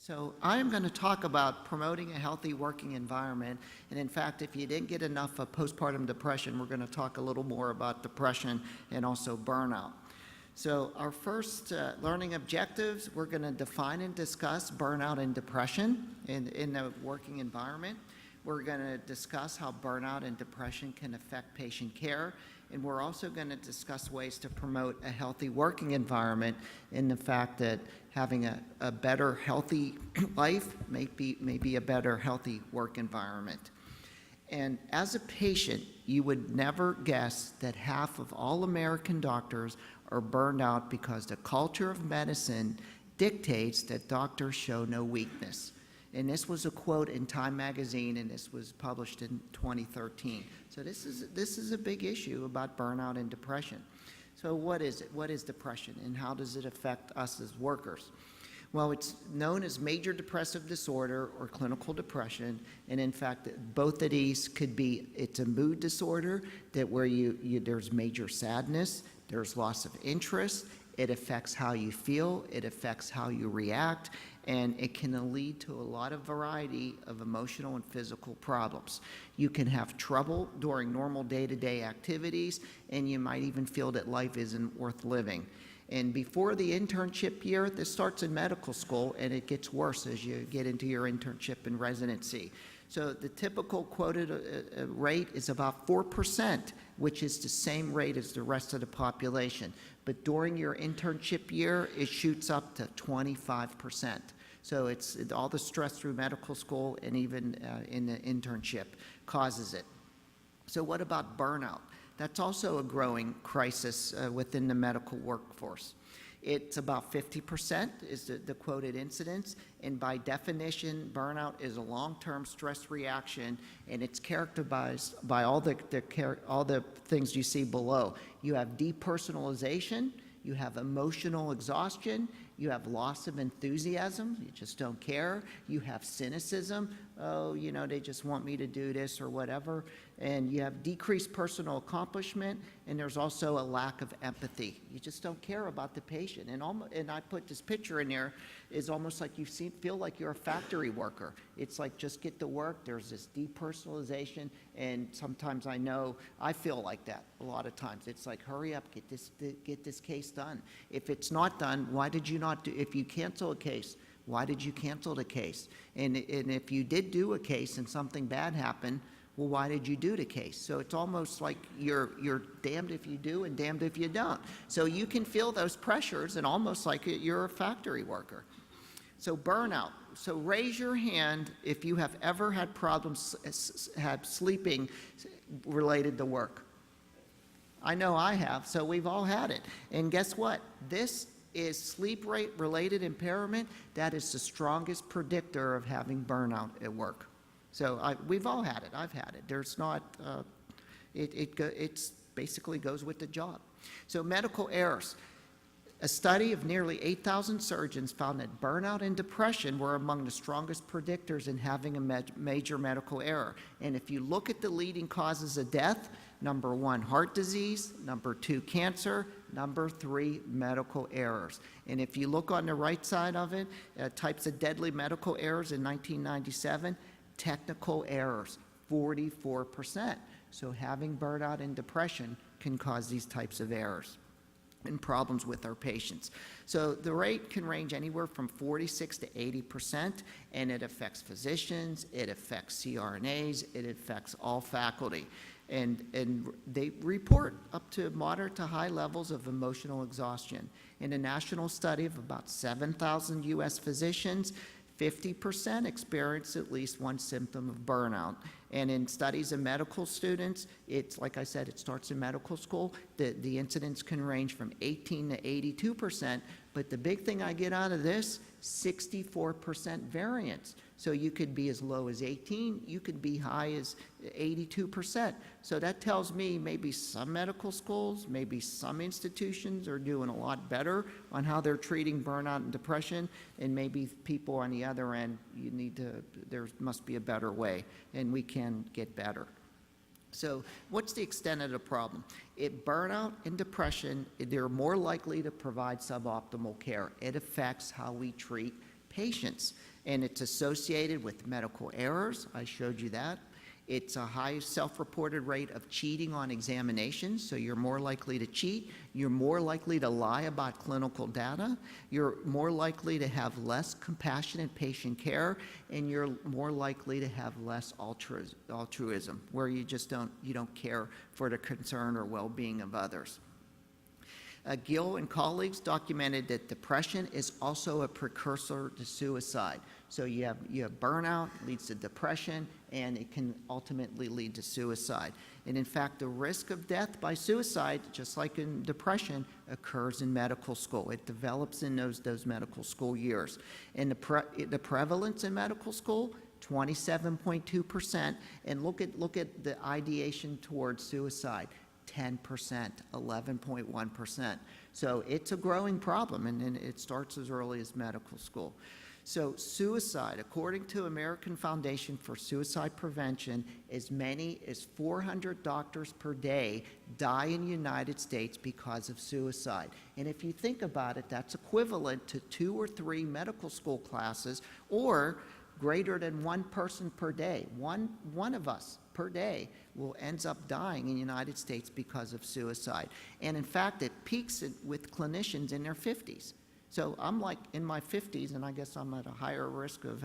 So I'm going to talk about promoting a healthy working environment. And in fact, if you didn't get enough of postpartum depression, we're going to talk a little more about depression and also burnout. So our first learning objectives, we're going to define and discuss burnout and depression in the working environment. We're going to discuss how burnout and depression can affect patient care. And we're also going to discuss ways to promote a healthy working environment in the fact that having a better healthy life may be a better healthy work environment. And as a patient, you would never guess that half of all American doctors are burned out because the culture of medicine dictates that doctors show no weakness. And this was a quote in Time magazine, and this was published in 2013. So this is a big issue about burnout and depression. So what is it? What is depression, and how does it affect us as workers? Well, it's known as major depressive disorder or clinical depression, and in fact, both of these could be, it's a mood disorder that where there's major sadness, there's loss of interest, it affects how you feel, it affects how you react, and it can lead to a lot of variety of emotional and physical problems. You can have trouble during normal day-to-day activities, and you might even feel that life isn't worth living. And before the internship year, this starts in medical school, and it gets worse as you get into your internship and residency. So the typical quoted rate is about 4%, which is the same rate as the rest of the population. But during your internship year, it shoots up to 25%. So it's all the stress through medical school and even in the internship causes it. So what about burnout? That's also a growing crisis within the medical workforce. It's about 50% is the quoted incidence, and by definition, burnout is a long-term stress reaction, and it's characterized by all the things you see below. You have depersonalization, you have emotional exhaustion, you have loss of enthusiasm, you just don't care, you have cynicism, oh, you know, they just want me to do this or whatever, and you have decreased personal accomplishment, and there's also a lack of empathy. You just don't care about the patient. And I put this picture in there, is almost like you feel like you're a factory worker. It's like just get to work, there's this depersonalization, and sometimes I feel like that a lot of times. It's like, hurry up, get this case done. If it's not done, why did you not do, if you cancel a case, why did you cancel the case? And if you did do a case and something bad happened, well, why did you do the case? So it's almost like you're damned if you do and damned if you don't. So you can feel those pressures and almost like you're a factory worker. So burnout. So raise your hand if you have ever had problems sleeping related to work. I know I have, so we've all had it. And guess what? This is sleep rate related impairment. That is the strongest predictor of having burnout at work. So we've all had it. I've had it. There's not, it's basically goes with the job. So medical errors. A study of nearly 8,000 surgeons found that burnout and depression were among the strongest predictors in having a major medical error. And if you look at the leading causes of death, number 1, heart disease, number 2, cancer, number 3, medical errors. And if you look on the right side of it, types of deadly medical errors in 1997, technical errors, 44%. So having burnout and depression can cause these types of errors and problems with our patients. So the rate can range anywhere from 46 to 80%, and it affects physicians, it affects CRNAs, it affects all faculty. And they report up to moderate to high levels of emotional exhaustion. In a national study of about 7,000 US physicians, 50% experience at least one symptom of burnout. And in studies of medical students, it's like I said, it starts in medical school. The incidence can range from 18 to 82%, but the big thing I get out of this, 64% variance. So you could be as low as 18, you could be high as 82%. So that tells me maybe some medical schools, maybe some institutions are doing a lot better on how they're treating burnout and depression, and maybe people on the other end, there must be a better way, and we can get better. So what's the extent of the problem? Burnout and depression, they're more likely to provide suboptimal care. It affects how we treat patients. And it's associated with medical errors. I showed you that. It's a high self-reported rate of cheating on examinations, so you're more likely to cheat. You're more likely to lie about clinical data. You're more likely to have less compassionate patient care, and you're more likely to have less altruism, where you just don't care for the concern or well-being of others. Gill and colleagues documented that depression is also a precursor to suicide. So you have burnout, leads to depression, and it can ultimately lead to suicide. And in fact, the risk of death by suicide, just like in depression, occurs in medical school. It develops in those medical school years. And the prevalence in medical school, 27.2%. And look at the ideation towards suicide. 10%, 11.1%. So it's a growing problem, and it starts as early as medical school. So suicide, according to American Foundation for Suicide Prevention, as many as 400 doctors per day die in the United States because of suicide. And if you think about it, that's equivalent to 2 or 3 medical school classes, or greater than 1 person per day. One of us per day ends up dying in the United States because of suicide. And in fact, it peaks with clinicians in their 50s. So I'm like in my 50s, and I guess I'm at a higher risk of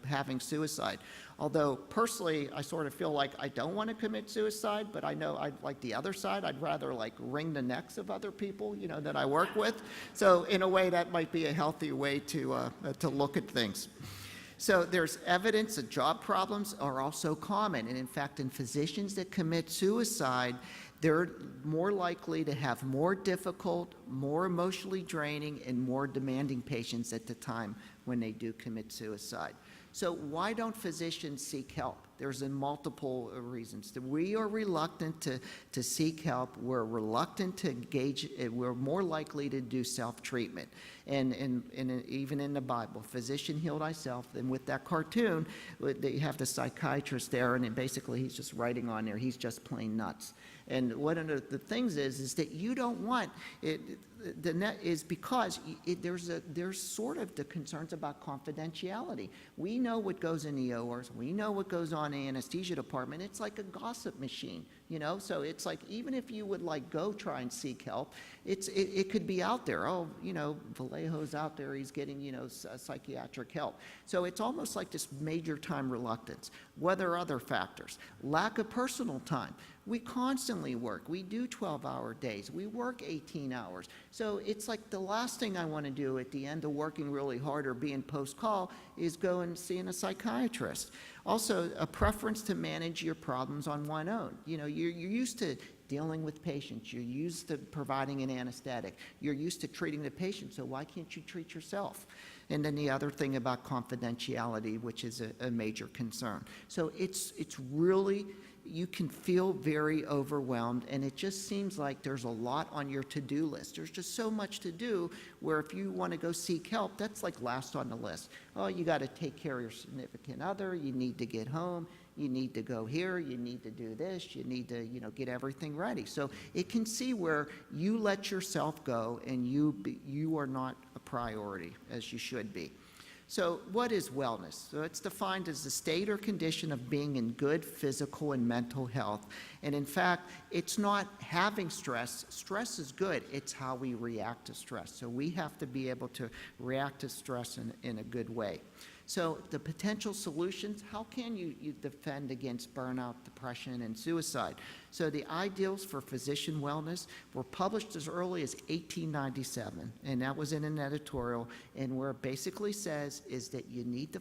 having suicide. Although personally, I sort of feel like I don't want to commit suicide, but I know like the other side, I'd rather like wring the necks of other people, that I work with. So in a way, that might be a healthy way to look at things. So there's evidence that job problems are also common. And in fact, in physicians that commit suicide, they're more likely to have more difficult, more emotionally draining, and more demanding patients at the time when they do commit suicide. So why don't physicians seek help? There's multiple reasons. We are reluctant to seek help. We're reluctant to engage. We're more likely to do self-treatment. And even in the Bible, physician heal thyself. And with that cartoon, you have the psychiatrist there, and basically he's just writing on there, he's just plain nuts. And one of the things is that you don't want it. The net is because there's sort of the concerns about confidentiality. We know what goes in the ORs. We know what goes on in the anesthesia department. It's like a gossip machine, So it's like even if you would like go try and seek help, it could be out there. Oh, Vallejo's out there. He's getting psychiatric help. So it's almost like this major time reluctance. What are other factors? Lack of personal time. We constantly work. We do 12-hour days. We work 18 hours. So it's like the last thing I want to do at the end of working really hard or being post-call is go and see a psychiatrist. Also, a preference to manage your problems on one own. You're used to dealing with patients. You're used to providing an anesthetic. You're used to treating the patient, so why can't you treat yourself? And then the other thing about confidentiality, which is a major concern. So it's really, you can feel very overwhelmed, and it just seems like there's a lot on your to-do list. There's just so much to do, where if you want to go seek help, that's like last on the list. Oh, you got to take care of your significant other, you need to get home, you need to go here, you need to do this, you need to get everything ready. So it can see where you let yourself go, and you are not a priority as you should be. So what is wellness? So it's defined as the state or condition of being in good physical and mental health. And in fact, it's not having stress. Stress is good. It's how we react to stress. So we have to be able to react to stress in a good way. So the potential solutions, how can you defend against burnout, depression, and suicide? So the ideals for physician wellness were published as early as 1897, and that was in an editorial, and where it basically says is that you need to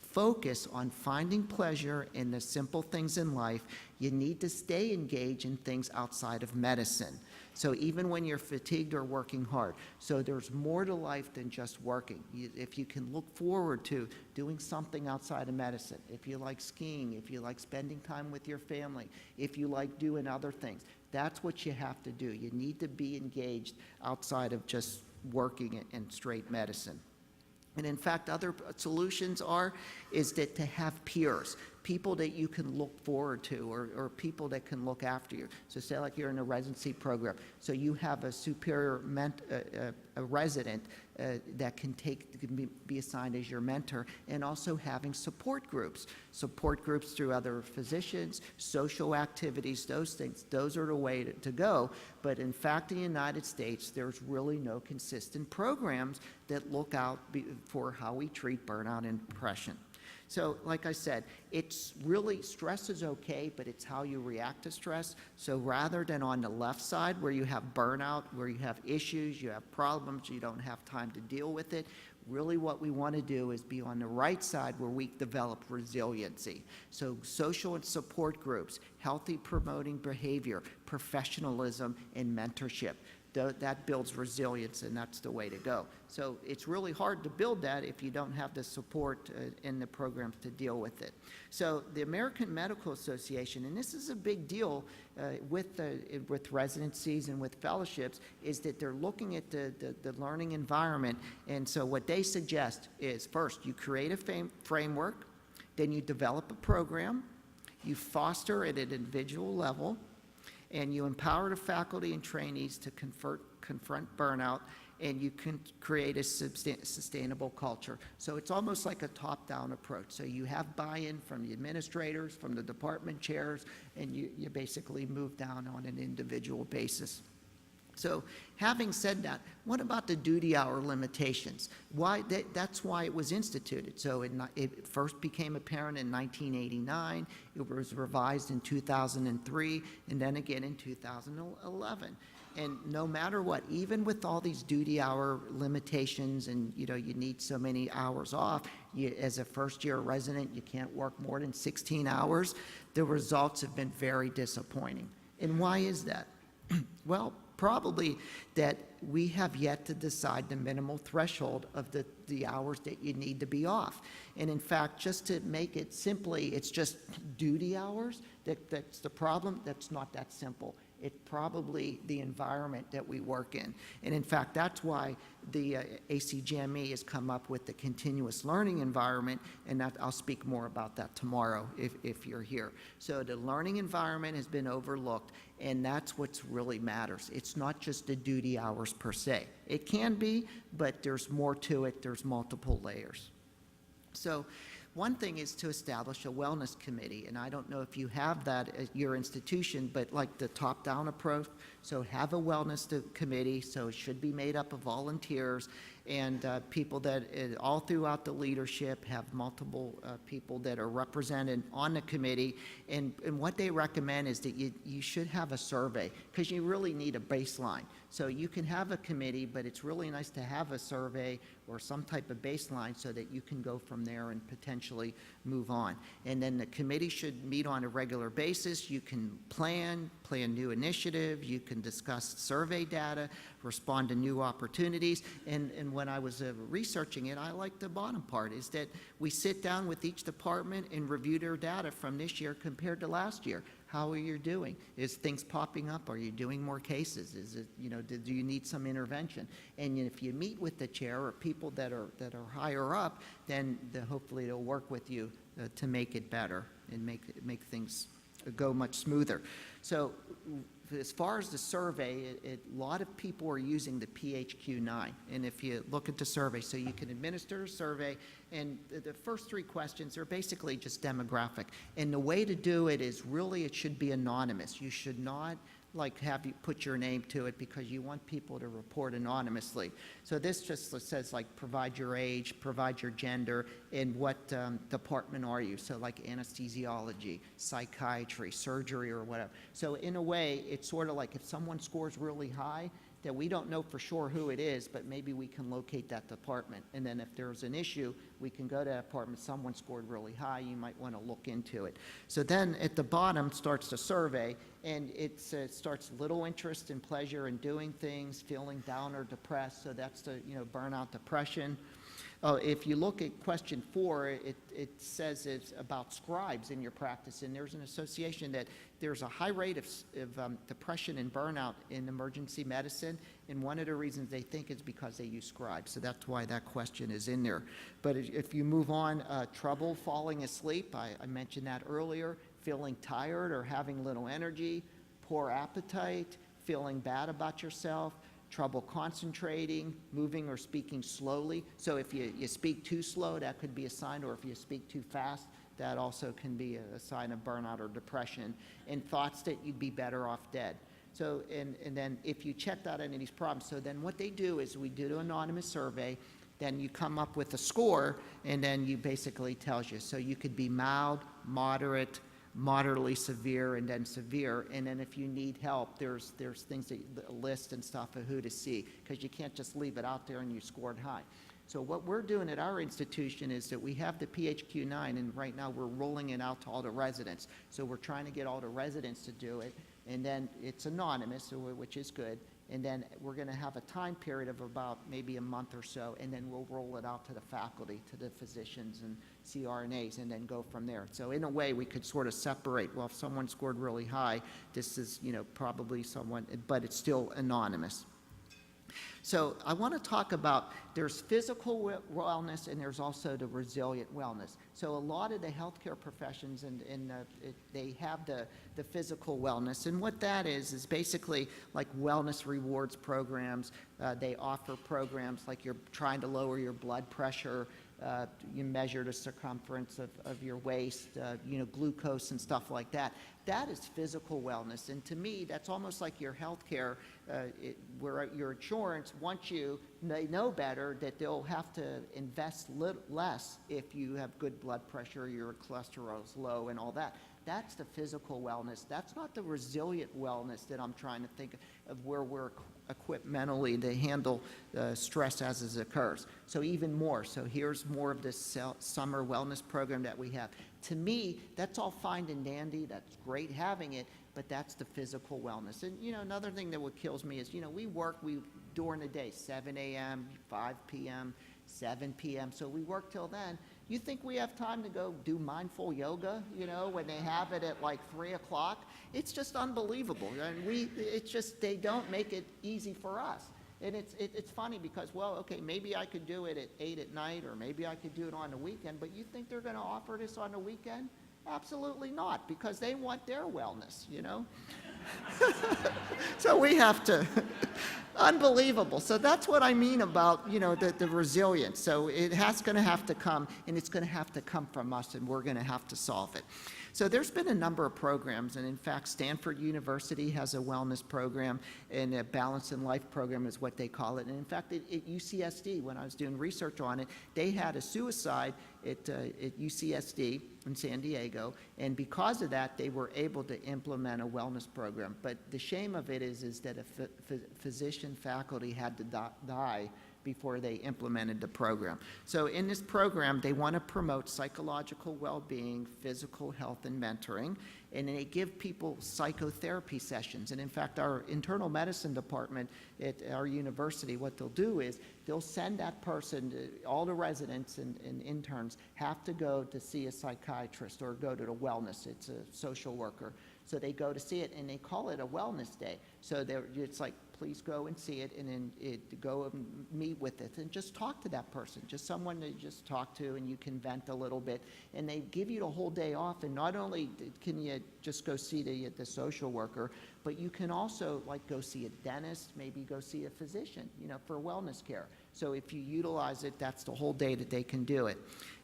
focus on finding pleasure in the simple things in life. You need to stay engaged in things outside of medicine. So even when you're fatigued or working hard. So there's more to life than just working. If you can look forward to doing something outside of medicine, if you like skiing, if you like spending time with your family, if you like doing other things, that's what you have to do. You need to be engaged outside of just working in straight medicine. And in fact, other solutions is that to have peers. people that you can look forward to, or people that can look after you. So say like you're in a residency program, so you have a superior a resident that can be assigned as your mentor, and also having support groups through other physicians, social activities, those things. Those are the way to go. But in fact, in the United States, there's really no consistent programs that look out for how we treat burnout and depression. So like I said, it's really, stress is okay, but it's how you react to stress. So rather than on the left side where you have burnout, where you have issues, you have problems, you don't have time to deal with it, really what we want to do is be on the right side where we develop resiliency. So social and support groups, healthy promoting behavior, professionalism, and mentorship. That builds resilience, and that's the way to go. So it's really hard to build that if you don't have the support in the programs to deal with it. So the American Medical Association, and this is a big deal with residencies and with fellowships, is that they're looking at the learning environment. And so what they suggest is, first, you create a framework, then you develop a program, you foster at an individual level, and you empower the faculty and trainees to confront burnout, and you can create a sustainable culture. So it's almost like a top-down approach. So you have buy-in from the administrators, from the department chairs, and you basically move down on an individual basis. So having said that, what about the duty hour limitations? That's why it was instituted. So it first became apparent in 1989, it was revised in 2003, and then again in 2011. And no matter what, even with all these duty hour limitations and you need so many hours off, as a first-year resident, you can't work more than 16 hours, the results have been very disappointing. And why is that? Well, probably that we have yet to decide the minimal threshold of the hours that you need to be off. And in fact, just to make it simply, it's just duty hours, that's the problem. That's not that simple. It's probably the environment that we work in. And in fact, that's why the ACGME has come up with the continuous learning environment, and I'll speak more about that tomorrow if you're here. So the learning environment has been overlooked, and that's what really matters. It's not just the duty hours per se. It can be, but there's more to it. There's multiple layers. So one thing is to establish a wellness committee, and I don't know if you have that at your institution, but like the top-down approach, so have a wellness committee, so it should be made up of volunteers and people that all throughout the leadership have multiple people that are represented on the committee, and what they recommend is that you should have a survey, because you really need a baseline. So you can have a committee, but it's really nice to have a survey or some type of baseline so that you can go from there and potentially move on. And then the committee should meet on a regular basis. You can plan new initiatives, you can discuss survey data, respond to new opportunities. And when I was researching it, I like the bottom part, is that we sit down with each department and review their data from this year compared to last year. How are you doing? Is things popping up? Are you doing more cases? Is it, do you need some intervention? And if you meet with the chair or people that are higher up, then hopefully they'll work with you to make it better and make things go much smoother. So as far as the survey, a lot of people are using the PHQ-9. And if you look at the survey, so you can administer a survey, and the first three questions are basically just demographic. And the way to do it is really, it should be anonymous. You should not have you put your name to it, because you want people to report anonymously. So this just says provide your age, provide your gender, and what department are you. So like anesthesiology, psychiatry, surgery, or whatever. So in a way, it's sort of like if someone scores really high, that we don't know for sure who it is, but maybe we can locate that department. And then if there's an issue, we can go to that department. Someone scored really high, you might want to look into it. So then at the bottom starts the survey, and it starts little interest and pleasure in doing things, feeling down or depressed. So that's the burnout, depression. Oh, if you look at question 4, it says it's about scribes in your practice, and there's an association that there's a high rate of depression and burnout in emergency medicine, and one of the reasons they think is because they use scribes. So that's why that question is in there. But if you move on, trouble falling asleep, I mentioned that earlier, feeling tired or having little energy, poor appetite, feeling bad about yourself, trouble concentrating, moving or speaking slowly. So if you speak too slow, that could be a sign, or if you speak too fast, that also can be a sign of burnout or depression, and thoughts that you'd be better off dead. So, and then if you checked out any of these problems, so then what they do is we do an anonymous survey, then you come up with a score, and then you basically tells you. So you could be mild, moderate, moderately severe, and then severe, and then if you need help, there's things that a list and stuff of who to see, because you can't just leave it out there and you scored high. So what we're doing at our institution is that we have the PHQ-9, and right now we're rolling it out to all the residents. So we're trying to get all the residents to do it, and then it's anonymous, which is good, and then we're going to have a time period of about maybe a month or so, and then we'll roll it out to the faculty, to the physicians and CRNAs, and then go from there. So in a way, we could sort of separate, well, if someone scored really high, this is, probably someone, but it's still anonymous. So I want to talk about, there's physical wellness and there's also the resilient wellness. So a lot of the healthcare professions, they have the physical wellness. And what that is basically like wellness rewards programs. They offer programs like you're trying to lower your blood pressure, you measure the circumference of your waist, glucose and stuff like that. That is physical wellness, and to me, that's almost like your health care, where your insurance, once they know better that they'll have to invest less if you have good blood pressure, your cholesterol is low and all that. That's the physical wellness. That's not the resilient wellness that I'm trying to think of, where we're equipped mentally to handle stress as it occurs. So even more. So here's more of this summer wellness program that we have. To me, that's all fine and dandy. That's great having it, but that's the physical wellness. And another thing that what kills me is we work during the day, 7 a.m., 5 p.m., 7 p.m. So we work till then. You think we have time to go do mindful yoga, when they have it at like 3 o'clock? It's just unbelievable. And they don't make it easy for us. And it's funny because, well, okay, maybe I could do it at 8 at night, or maybe I could do it on the weekend, but you think they're going to offer this on the weekend? Absolutely not, because they want their wellness, So we have to, unbelievable. So that's what I mean about, the resilience. So it's going to have to come, and it's going to have to come from us, and we're going to have to solve it. So there's been a number of programs, and in fact, Stanford University has a wellness program, and a Balance in Life program is what they call it. And in fact, at UCSD, when I was doing research on it, they had a suicide at UCSD in San Diego, and because of that, they were able to implement a wellness program. But the shame of it is that a physician faculty had to die before they implemented the program. So in this program, they want to promote psychological well-being, physical health, and mentoring, and they give people psychotherapy sessions. And in fact, our internal medicine department at our university, what they'll do is they'll send that person, all the residents and interns have to go to see a psychiatrist or go to the wellness. It's a social worker. So they go to see it, and they call it a wellness day. So it's like, please go and see it, and then go and meet with it, and just talk to that person, just someone to just talk to, and you can vent a little bit. And they give you the whole day off, and not only can you just go see the social worker, but you can also go see a dentist, maybe go see a physician, for wellness care. So if you utilize it, that's the whole day that they can do it.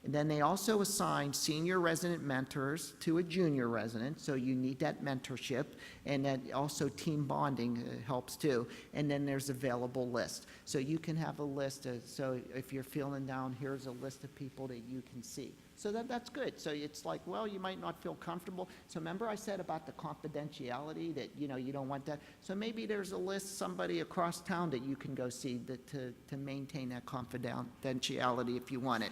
And then they also assign senior resident mentors to a junior resident, so you need that mentorship, and then also team bonding helps too. And then there's available list. So you can have a list, so if you're feeling down, here's a list of people that you can see. So that's good. So it's like, well, you might not feel comfortable. So remember I said about the confidentiality that, you don't want that. So maybe there's a list, somebody across town that you can go see to maintain that confidentiality if you want it.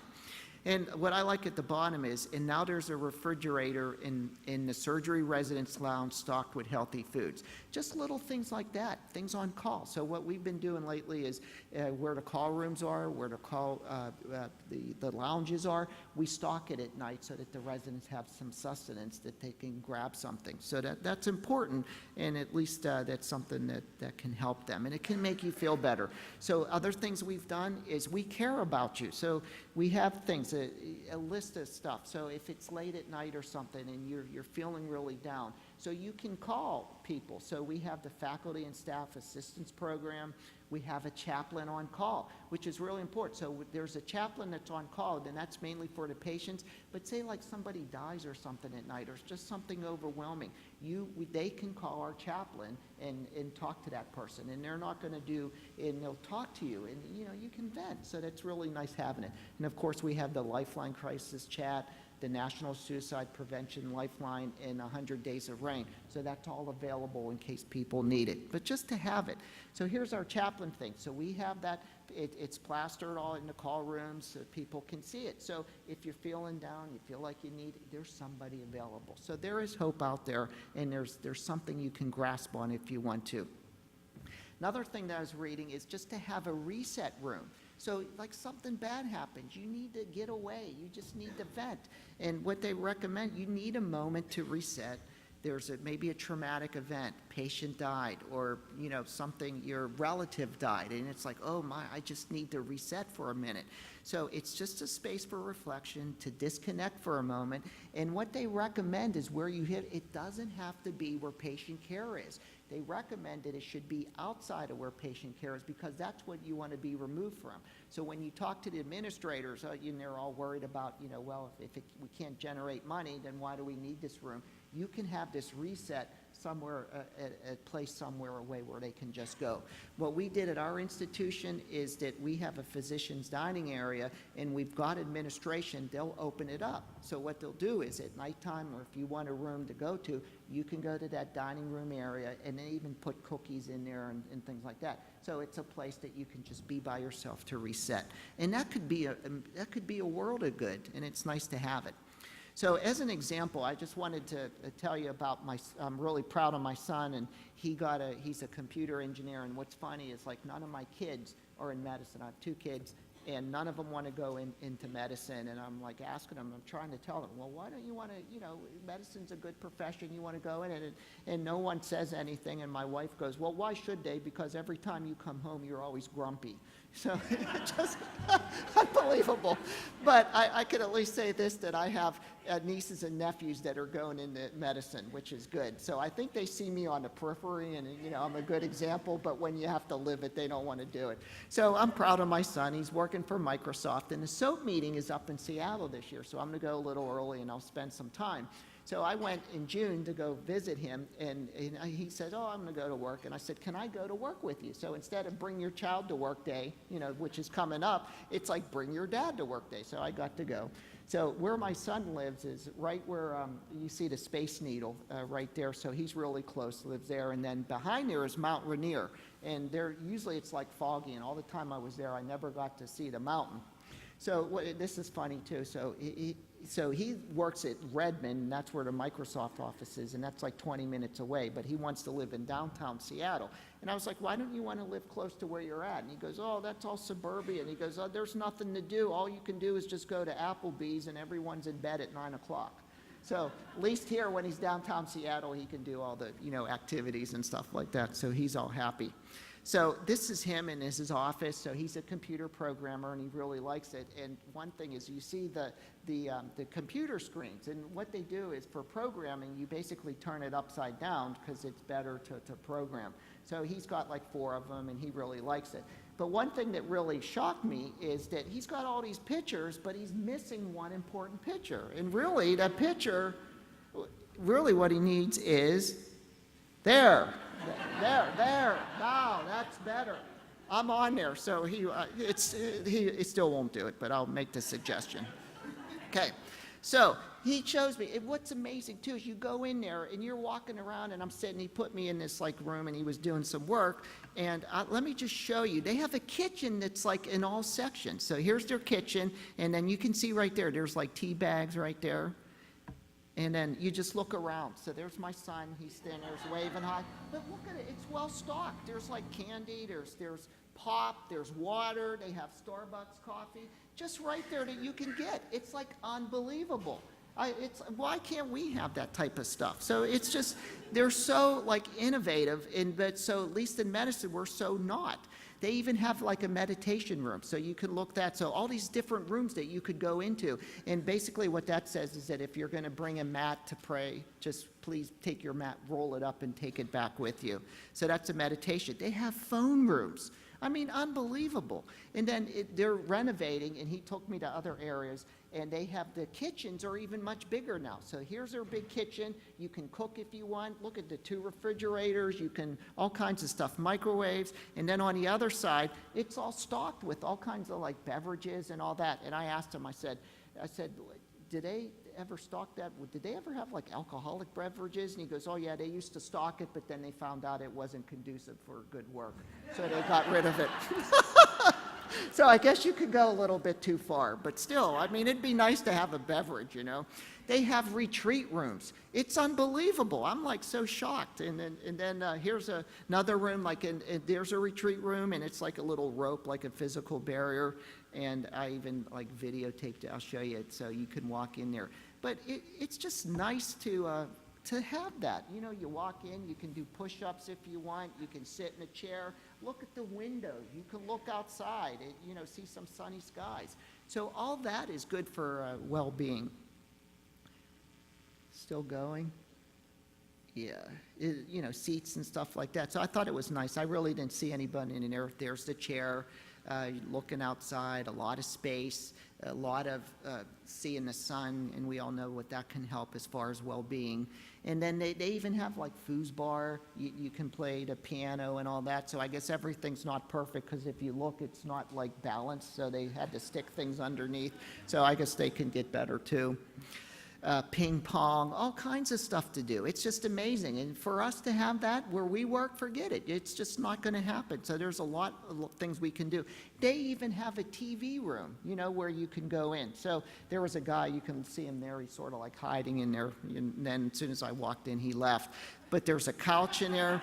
And what I like at the bottom is, and now there's a refrigerator in the surgery residence lounge stocked with healthy foods. Just little things like that, things on call. So what we've been doing lately is where the call rooms are, where the call, the lounges are, we stock it at night so that the residents have some sustenance that they can grab something. So that's important, and at least that's something that can help them, and it can make you feel better. So other things we've done is we care about you. So we have things, a list of stuff. So if it's late at night or something and you're feeling really down, so you can call people. So we have the faculty and staff assistance program. We have a chaplain on call, which is really important. So there's a chaplain that's on call, and that's mainly for the patients. But say like somebody dies or something at night, or it's just something overwhelming, they can call our chaplain and talk to that person, and they're not going to do, and they'll talk to you, and you can vent. So that's really nice having it. And of course, we have the Lifeline Crisis Chat, the National Suicide Prevention Lifeline, and 100 Days of Rain. So that's all available in case people need it, but just to have it. So here's our chaplain thing. So we have that, it's plastered all in the call rooms so people can see it. So if you're feeling down, you feel like you need it, there's somebody available. So there is hope out there, and there's something you can grasp on if you want to. Another thing that I was reading is just to have a reset room. So like something bad happens, you need to get away, you just need to vent. And what they recommend, you need a moment to reset. There's maybe a traumatic event, patient died, or something, your relative died, and it's like, oh my, I just need to reset for a minute. So it's just a space for reflection, to disconnect for a moment. And what they recommend is where you hit, it doesn't have to be where patient care is. They recommend that it should be outside of where patient care is, because that's what you want to be removed from. So when you talk to the administrators, they're all worried about, well, we can't generate money, then why do we need this room? You can have this reset somewhere, a place somewhere away where they can just go. What we did at our institution is that we have a physician's dining area, and we've got administration, they'll open it up. So what they'll do is at nighttime, or if you want a room to go to, you can go to that dining room area, and they even put cookies in there and things like that. So it's a place that you can just be by yourself to reset. And that could be a world of good, and it's nice to have it. So as an example, I just wanted to tell you about I'm really proud of my son, and he's a computer engineer, and what's funny is like none of my kids are in medicine. I have 2 kids, and none of them want to go into medicine, and I'm like asking them, I'm trying to tell them, well, why don't you want to, medicine's a good profession, you want to go in it, and no one says anything, and my wife goes, well, why should they? Because every time you come home, you're always grumpy. So just unbelievable. But I could at least say this, that I have nieces and nephews that are going into medicine, which is good. So I think they see me on the periphery, and I'm a good example, but when you have to live it, they don't want to do it. So I'm proud of my son. He's working for Microsoft, and the SOAP meeting is up in Seattle this year, so I'm going to go a little early, and I'll spend some time. So I went in June to go visit him, and he said, oh, I'm going to go to work. And I said, can I go to work with you? So instead of bring your child to work day, which is coming up, it's like bring your dad to work day. So I got to go. So where my son lives is right where you see the Space Needle right there. So he's really close, lives there. And then behind there is Mount Rainier. And there usually it's like foggy, and all the time I was there, I never got to see the mountain. So this is funny too. So he works at Redmond, and that's where the Microsoft office is, and that's like 20 minutes away, but he wants to live in downtown Seattle. And I was like, why don't you want to live close to where you're at? And he goes, oh, that's all suburbia. And he goes, oh, there's nothing to do. All you can do is just go to Applebee's, and everyone's in bed at 9 o'clock. So at least here, when he's downtown Seattle, he can do all the activities and stuff like that, so he's all happy. So this is him in his office. So he's a computer programmer, and he really likes it. And one thing is, you see the computer screens, and what they do is for programming, you basically turn it upside down because it's better to program. So he's got like 4 of them, and he really likes it. But one thing that really shocked me is that he's got all these pictures, but he's missing one important picture. And really, that picture, really what he needs is there. Now that's better. I'm on there, so he still won't do it, but I'll make the suggestion. Okay, So he shows me, and what's amazing too is you go in there and you're walking around, and I'm sitting, he put me in this like room and he was doing some work, and let me just show you, they have a kitchen that's like in all sections. So here's their kitchen, and then you can see right there, there's like tea bags right there. And then you just look around. So there's my son, he's standing there waving hi. But look at it, it's well stocked. There's like candy, there's pop, there's water, they have Starbucks coffee, just right there that you can get. It's like unbelievable. Why can't we have that type of stuff? So it's just, they're so like innovative, but so at least in medicine, we're so not. They even have like a meditation room, so you can look that. So all these different rooms that you could go into. And basically what that says is that if you're going to bring a mat to pray, just please take your mat, roll it up, and take it back with you. So that's a meditation. They have phone rooms. I mean, unbelievable. And then they're renovating, and he took me to other areas, and they have the kitchens are even much bigger now. So here's their big kitchen. You can cook if you want. Look at the 2 refrigerators. You can, all kinds of stuff, microwaves. And then on the other side, it's all stocked with all kinds of like beverages and all that. And I asked him, I said, did they ever stock that? Did they ever have like alcoholic beverages? And he goes, oh yeah, they used to stock it, but then they found out it wasn't conducive for good work. So they got rid of it. So I guess you could go a little bit too far, but still, I mean, it'd be nice to have a beverage, you know. They have retreat rooms. It's unbelievable. I'm like so shocked. And then here's another room, like there's a retreat room, and it's like a little rope, like a physical barrier. And I even like videotaped it. I'll show you it so you can walk in there. But it's just nice to have that. You know, you walk in, you can do push-ups if you want, you can sit in a chair, look at the windows, you can look outside, you know, see some sunny skies. So all that is good for well-being. Still going? Yeah, you know, seats and stuff like that. So I thought it was nice. I really didn't see anybody in there. There's the chair, looking outside, a lot of space, a lot of seeing the sun, and we all know what that can help as far as well-being. And then they even have like foosball. You can play the piano and all that. So I guess everything's not perfect, because if you look, it's not like balanced. So they had to stick things underneath. So I guess they can get better too. Ping pong, all kinds of stuff to do. It's just amazing. And for us to have that where we work, forget it. It's just not going to happen. So there's a lot of things we can do. They even have a TV room, you know, where you can go in. So there was a guy, you can see him there, he's sort of like hiding in there. And then as soon as I walked in, he left. But there's a couch in there.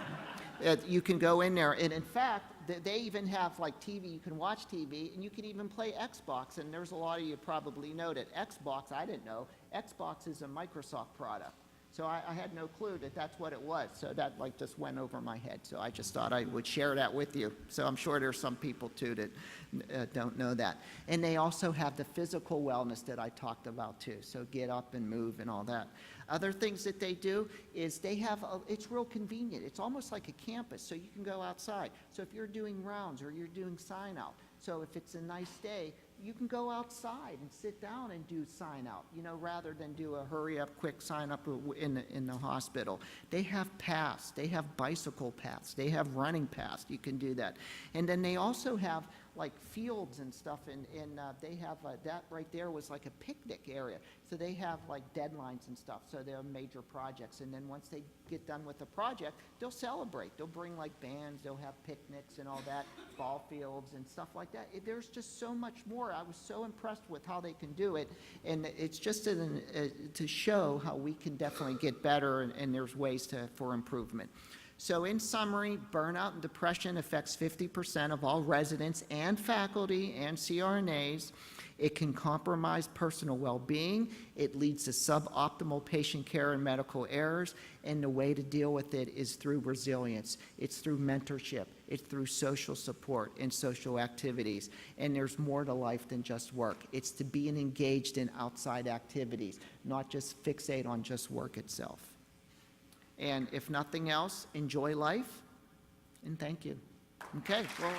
You can go in there. And in fact, they even have like TV, you can watch TV, and you can even play Xbox. And there's a lot of you probably know that Xbox, I didn't know, Xbox is a Microsoft product. So I had no clue that that's what it was. So that like just went over my head. So I just thought I would share that with you. So I'm sure there's some people too that don't know that. And they also have the physical wellness that I talked about too. So get up and move and all that. Other things that they do is they have, it's real convenient. It's almost like a campus, so you can go outside. So if you're doing rounds or you're doing sign out, so if it's a nice day, you can go outside and sit down and do sign out, you know, rather than do a hurry up quick sign up in the hospital. They have paths, they have bicycle paths, they have running paths, you can do that. And then they also have like fields and stuff, and they have that right there was like a picnic area. So they have like deadlines and stuff, so they're major projects. And then once they get done with the project, they'll celebrate. They'll bring like bands, they'll have picnics and all that, ball fields and stuff like that. There's just so much more. I was so impressed with how they can do it, and it's just to show how we can definitely get better, and there's ways for improvement. So in summary, burnout and depression affects 50% of all residents and faculty and CRNAs. It can compromise personal well-being. It leads to suboptimal patient care and medical errors. And the way to deal with it is through resilience. It's through mentorship. It's through social support and social activities. And there's more to life than just work. It's to be engaged in outside activities, not just fixate on just work itself. And if nothing else, enjoy life, and thank you. Okay, well.